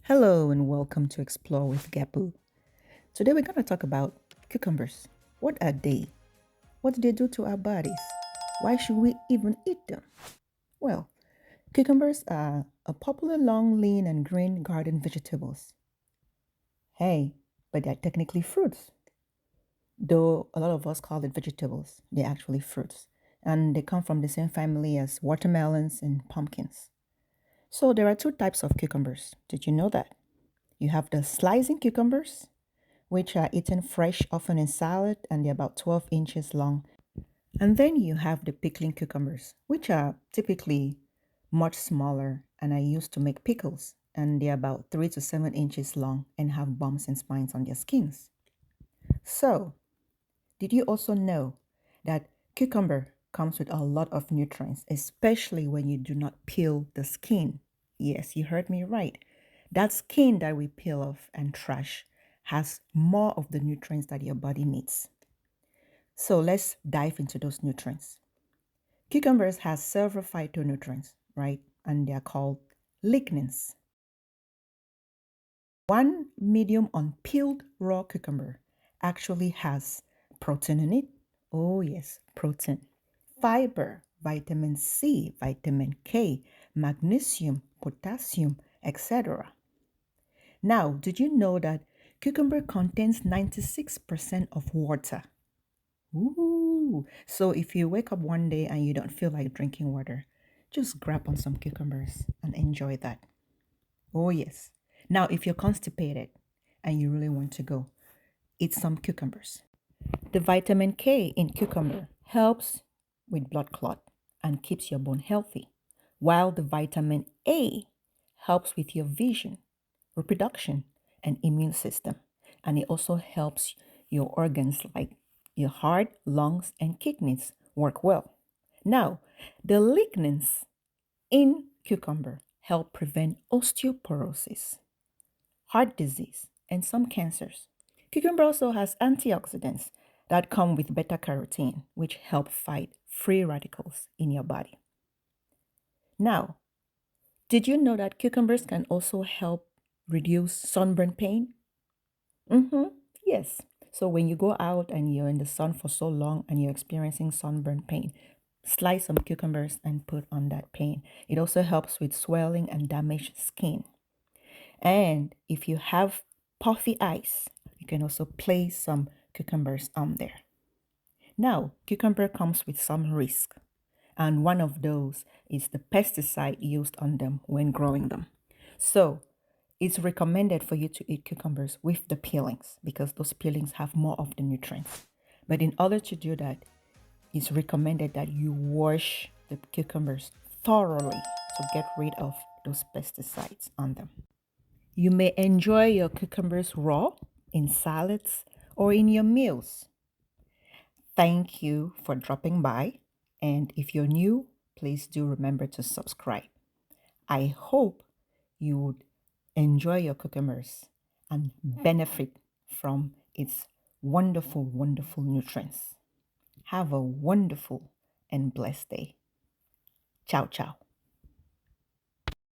Hello and welcome to Explore with Gabu. Today we're going to talk about cucumbers. What are they? What do they do to our bodies? Why should we even eat them? Well, cucumbers are a popular long, lean, and green garden vegetables. Hey, but they're technically fruits. Though a lot of us call it vegetables, they're actually fruits. And they come from the same family as watermelons and pumpkins. So there are two types of cucumbers. Did you know that? You have the slicing cucumbers, which are eaten fresh, often in salad, and they're about 12 inches long. And then you have the pickling cucumbers, which are typically much smaller and are used to make pickles, and they're about 3 to 7 inches long and have bumps and spines on their skins. So, did you also know that cucumber comes with a lot of nutrients, especially when you do not peel the skin? Yes, you heard me right. That skin that we peel off and trash has more of the nutrients that your body needs. So let's dive into those nutrients. Cucumbers has several phytonutrients, right? And they are called lignins. One medium unpeeled raw cucumber actually has protein in it. Oh, yes, protein. Fiber, vitamin C, vitamin K, magnesium, potassium, etc. Now, did you know that cucumber contains 96% of water? Ooh. So if you wake up one day and you don't feel like drinking water, just grab on some cucumbers and enjoy that. Oh, yes. Now, if you're constipated and you really want to go, eat some cucumbers. The vitamin K in cucumber helps with blood clot and keeps your bone healthy, while the vitamin A helps with your vision, reproduction, and immune system. And it also helps your organs like your heart, lungs, and kidneys work well. Now, the lignins in cucumber help prevent osteoporosis, heart disease, and some cancers. Cucumber also has antioxidants that come with beta carotene, which help fight free radicals in your body. Now, did you know that cucumbers can also help reduce sunburn pain? Mm-hmm. Yes. So when you go out and you're in the sun for so long and you're experiencing sunburn pain, slice some cucumbers and put on that pain. It also helps with swelling and damaged skin. And if you have puffy eyes, you can also place some cucumbers on there. Now, cucumber comes with some risk, and one of those is the pesticide used on them when growing them. So, it's recommended for you to eat cucumbers with the peelings because those peelings have more of the nutrients. But in order to do that, it's recommended that you wash the cucumbers thoroughly to get rid of those pesticides on them. You may enjoy your cucumbers raw, in salads, or in your meals. Thank you for dropping by. And if you're new, please do remember to subscribe. I hope you would enjoy your cucumbers and benefit from its wonderful, wonderful nutrients. Have a wonderful and blessed day. Ciao, ciao.